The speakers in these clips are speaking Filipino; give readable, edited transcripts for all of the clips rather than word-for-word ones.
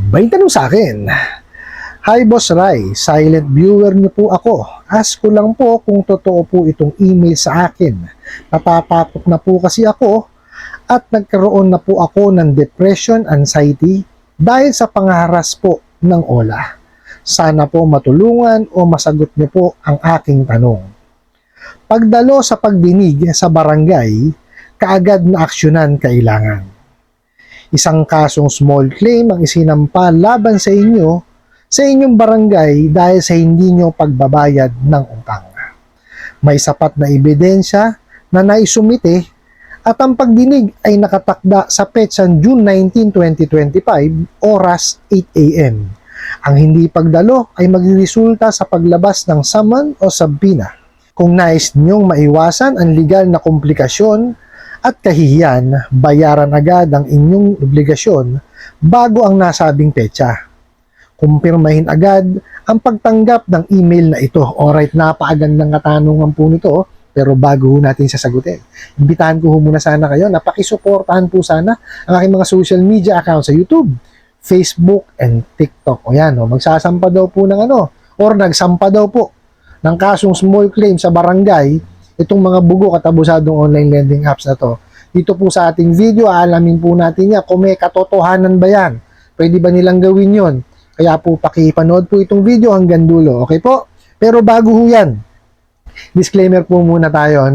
May tanong sa akin. Hi Boss Rai, silent viewer niyo po ako. Ask ko lang po kung totoo po itong email sa akin. Natatakot na po kasi ako at nagkaroon na po ako ng depression, anxiety dahil sa pangaharas po ng OLA. Sana po matulungan o masagot niyo po ang aking tanong. Pagdalo sa pagdinig sa barangay, kaagad na aksyonan kailangan. Isang kasong small claim ang isinampa laban sa inyo sa inyong barangay dahil sa hindi nyo pagbabayad ng utang. May sapat na ebidensya na naisumite at ang pagdinig ay nakatakda sa petsang June 19, 2025, oras 8 a.m. Ang hindi pagdalo ay magresulta sa paglabas ng saman o sabina. Kung nais ninyong maiwasan ang legal na komplikasyon at kahihiyan, bayaran agad ang inyong obligasyon bago ang nasabing petsa. Kumpirmahin agad ang pagtanggap ng email na ito. Alright, napakagandang katanungan po nito, pero bago natin sasagutin, imbitahan ko muna sana kayo na pakisuportahan po sana ang aking mga social media accounts sa YouTube, Facebook, and TikTok. O yan, magsasampa daw po ng or nagsampa daw po ng kasong small claim sa barangay itong mga bugo at abusadong online lending apps na to. Dito po sa ating video, aalamin po natin niya kung may katotohanan ba yan. Pwede ba nilang gawin yon? Kaya po pakipanood po itong video hanggang dulo. Okay po? Pero bago ho yan, disclaimer po muna tayo.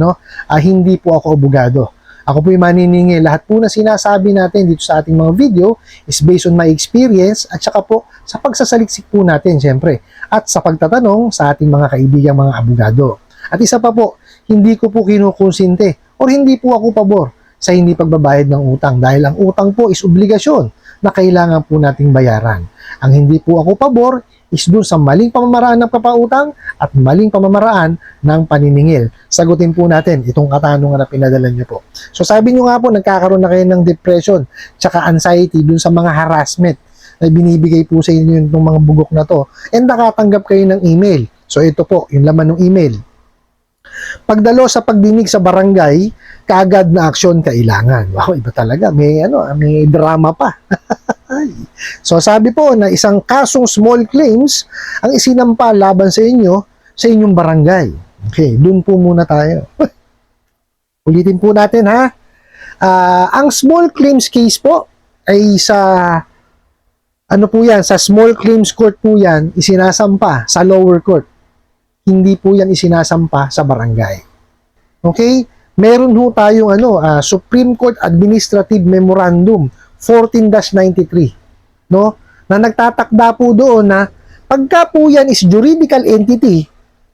Hindi po ako abogado. Ako po yung maniningi. Lahat po na sinasabi natin dito sa ating mga video is based on my experience at saka po sa pagsasaliksik po natin, syempre. At sa pagtatanong sa ating mga kaibigang mga abogado. At isa pa po, hindi ko po kinukonsinte or hindi po ako pabor sa hindi pagbabayad ng utang dahil ang utang po is obligasyon na kailangan po nating bayaran. Ang hindi po ako pabor is dun sa maling pamamaraan ng papautang at maling pamamaraan ng paniningil. Sagutin po natin itong katanungan na pinadala nyo po. So sabi nyo nga po, nagkakaroon na kayo ng depression tsaka anxiety dun sa mga harassment na binibigay po sa inyo yung mga bugok na to and nakatanggap kayo ng email. So ito po, yung laman ng email. Pagdalo sa pagdinig sa barangay, kaagad na aksyon kailangan. Wow, iba talaga. May drama pa. So sabi po na isang kasong small claims ang isinampa laban sa inyo sa inyong barangay. Okay, dun po muna tayo. Ulitin po natin ha. Ang small claims case po ay sa po yan, sa small claims court po yan, isinasampa sa lower court. Hindi po yan isinasampa sa barangay. Okay? Meron ho tayong Supreme Court Administrative Memorandum 14-93, na nagtatakda po doon na pagka po yan is juridical entity,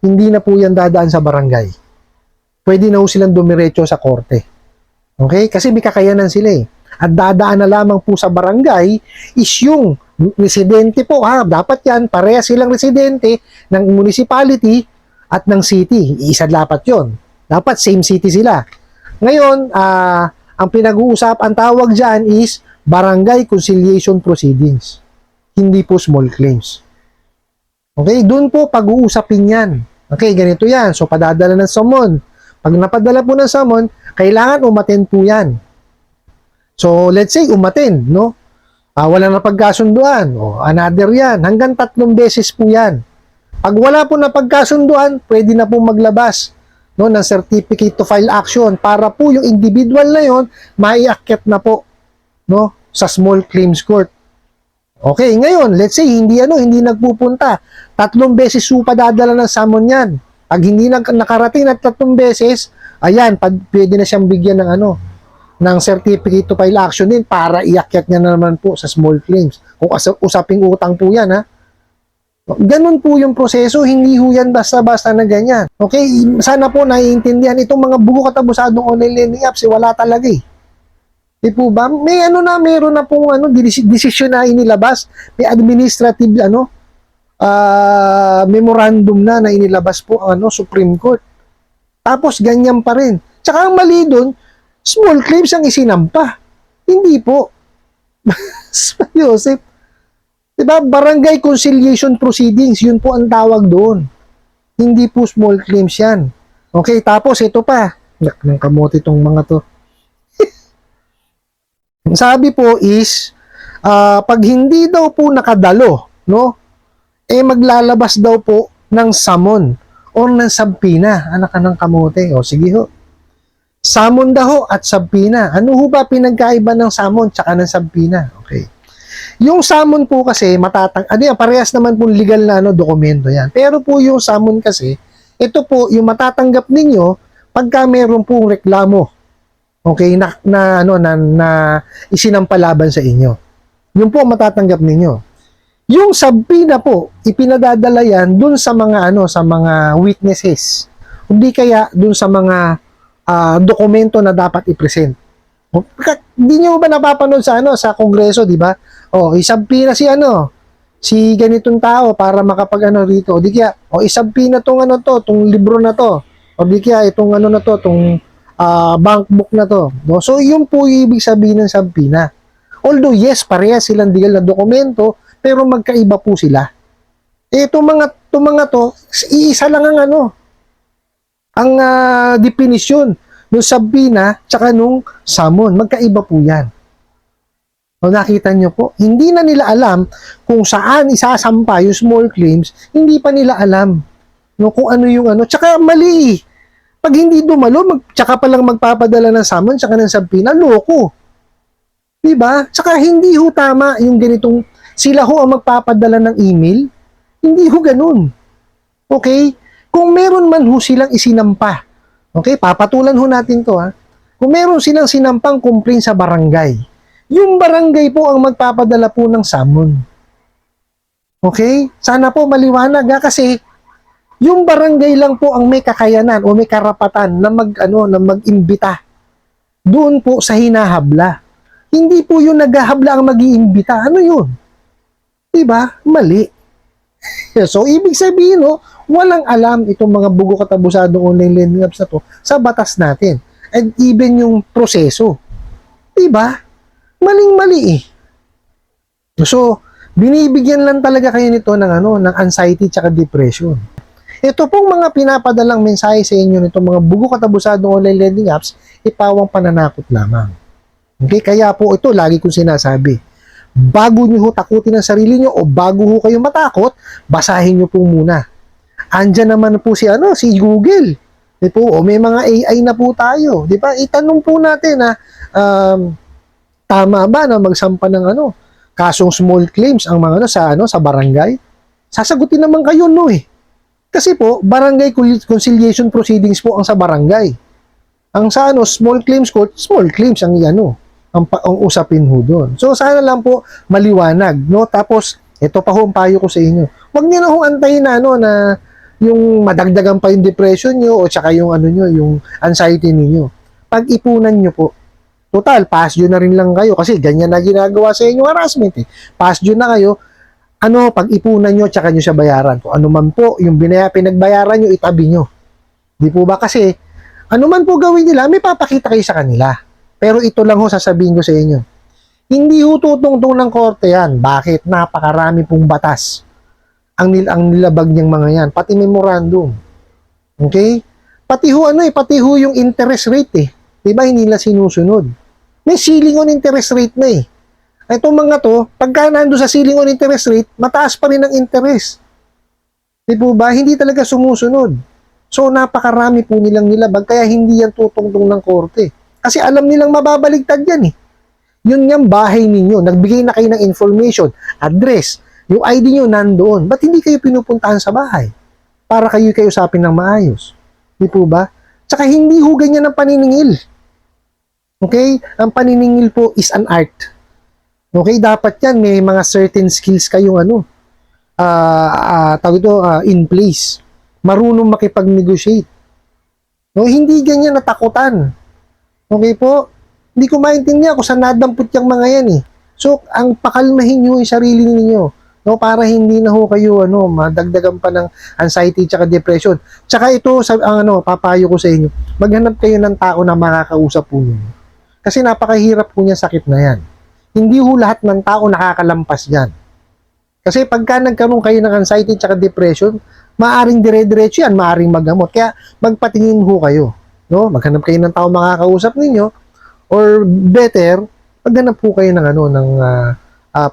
hindi na po yan dadaan sa barangay. Pwede na ho silang dumiretso sa korte. Okay? Kasi may kakayanan sila eh. At dadaan na lamang po sa barangay is yung residente po ha. Dapat yan, pareha silang residente ng municipality at ng city. Isa dapat yon. Dapat same city sila. Ngayon, ang pinag-uusap, ang tawag dyan is barangay conciliation proceedings. Hindi po small claims. Okay, doon po pag-uusapin yan. Okay, ganito yan. So, padadala ng summon. Pag napadala po ng summon, kailangan umattend po yan. So, let's say, umattend, wala na pagkasunduan. Another yan. Hanggang 3 beses po yan. Pag wala po na pagkasunduan, pwede na po maglabas ng certificate to file action para po yung individual na yon maiakyat na po sa small claims court. Okay, ngayon, let's say, hindi nagpupunta. 3 beses po padadala ng summon yan. Pag hindi nakarating na 3 beses, ayan, pwede na siyang bigyan ng certificate to file action din para iakyat niya na naman po sa small claims. Kung usaping utang po yan, ha? Ganun po yung proseso, hindi ho yan basta-basta na ganyan. Okay, sana po naiintindihan itong mga bugo at abusadong online lending apps, wala talaga eh. Di po ba? May meron na pong desisyon na inilabas, may administrative memorandum na inilabas po ang Supreme Court. Tapos ganyan pa rin. Tsaka ang mali doon, small claims ang isinampa. Hindi po. Joseph, diba? Barangay conciliation proceedings, yun po ang tawag doon. Hindi po small claims yan. Okay, tapos ito pa. Ng kamote itong mga to. Sabi po is, Pag hindi daw po nakadalo, no, maglalabas daw po ng summon or ng subpoena. Anak ka ng kamote. O sige ho. Summon daw at subpoena. Ano ho ba pinagkaiba ng summon tsaka ng subpoena? Okay. Yung summon po kasi parehas naman po legal na dokumento yan. Pero po yung summon kasi, ito po yung matatanggap ninyo pagka meron pong reklamo. Okay, na isinampalaban sa inyo. Yun po matatanggap ninyo. Yung subpoena po, ipinadadala yan dun sa mga sa mga witnesses. Hindi kaya dun sa mga dokumento na dapat i-present. Hindi niyo ba napapanood sa Kongreso, di ba? Isubpoena si ganitong tao para makapag rito. O di kaya, isubpoena tong tong libro na to. O di kaya itong na to, tong bank book na to. No? So, yun po yung ibig sabihin ng subpoena. Although, yes, parehas silang legal na dokumento, pero magkaiba po sila. Itong mga to, iisa lang ang definisyon ng subpoena tsaka nung summon. Magkaiba po yan. O nakita nyo po, hindi na nila alam kung saan isasampa yung small claims, hindi pa nila alam kung ano yung tsaka mali. Pag hindi dumalo, tsaka palang magpapadala ng summon tsaka ng subpoena, loko. Diba? Tsaka hindi ho tama yung ganitong sila ho ang magpapadala ng email. Hindi ho ganun. Okay? Kung meron man ho silang isinampa, okay, papatulan ho natin to Kung meron silang sinampang complaint sa barangay, yung barangay po ang magpapadala po ng summon. Okay? Sana po maliwanag kasi yung barangay lang po ang may kakayanan o may karapatan na mag-imbita doon po sa hinahabla. Hindi po yung naghahabla ang mag-iimbita. Ano yun? Diba? Mali. So, ibig sabihin, walang alam itong mga bugo katabusadong online lending apps na to sa batas natin. And even yung proseso. Diba? Maling-mali So, binibigyan lang talaga kayo nito ng anxiety tsaka depression. Ito pong mga pinapadalang mensahe sa inyo nitong mga bugo katabusadong online lending apps, ipawang pananakot lamang. Okay? Kaya po ito, lagi kong sinasabi, bago nyo ho takutin ang sarili nyo o bago ho kayo matakot, basahin nyo po muna. Andyan naman po si Google. Di po, may mga AI na po tayo. Di ba? Itanong po natin tama ba na magsampa ng kasong small claims ang mga sa barangay? Sasagutin naman kayo Kasi po, barangay conciliation proceedings po ang sa barangay. Ang sa small claims court, small claims ang ang usapin ho doon. So, sana lang po maliwanag, Tapos, ito pa ho ang payo ko sa inyo. Huwag niyo na ho antayin na yung madagdagan pa yung depression nyo o tsaka yung yung anxiety niyo. Pag-ipunan nyo po. Total, past due na rin lang kayo kasi ganyan na ginagawa sa inyo harassment Past due na kayo, pag-ipunan nyo tsaka nyo siya bayaran. Kung ano man po, yung pinagbayaran nyo, itabi nyo. Di po ba? Kasi, ano man po gawin nila, may papakita kayo sa kanila. Pero ito lang ho sasabihin ko sa inyo. Hindi ho tutungtong ng korte yan. Bakit? Napakarami pong batas ang nilabag niyang mga yan. Pati memorandum. Okay? Pati ho yung interest rate Diba hindi nila sinusunod? May ceiling on interest rate na Itong mga to, pagka nando sa ceiling on interest rate, mataas pa rin ang interest. Di po ba? Hindi talaga sumusunod. So, napakarami po nilang nilabag, kaya hindi yan tutungtong ng korte. Kasi alam nilang mababaligtad yan Yun yung bahay ninyo. Nagbigay na kayo ng information, address, yung ID nyo nandoon. Ba't hindi kayo pinupuntahan sa bahay? Para kayo usapin ng maayos. Di po ba? Tsaka hindi ho ganyan ang paniningil. Okay? Ang paniningil po is an art. Okay? Dapat yan, may mga certain skills kayong in place. Marunong makipag-negotiate. No, hindi ganyan natakutan. Okay po? Hindi ko maintindihan kung saan nadampot yung mga yan So, ang pakalmahin nyo yung sarili ninyo. No, para hindi na ho kayo madagdagan pa ng anxiety tsaka depression. Tsaka ito papayo ko sa inyo. Maghanap kayo ng tao na makakausap po ninyo. Kasi napakahirap po niya sakit na yan. Hindi ho lahat ng tao nakakalampas yan. Kasi pagka nagkaroon kayo ng anxiety tsaka depression, maaring dire-diretso yan, maaring magamot. Kaya magpatingin ho kayo. No? Maghanap kayo ng tao makakausap ninyo or better, maghanap po kayo ng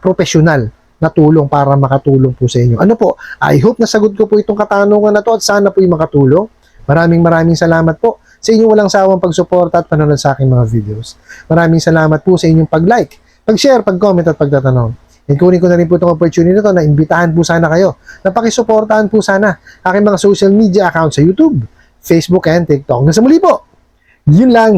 professional na tulong para makatulong po sa inyo. Ano po, I hope nasagot ko po itong katanungan na to at sana po yung makatulong. Maraming salamat po sa inyong walang sawang pagsuporta at panonood sa aking mga videos. Maraming salamat po sa inyong pag-like, pag-share, pag-comment at pagtatanong. And kunin ko na rin po itong opportunity na to na imbitahan po sana kayo na pakisuportahan po sana aking mga social media account sa YouTube, Facebook, and TikTok. Hanggang sa muli po, yun lang.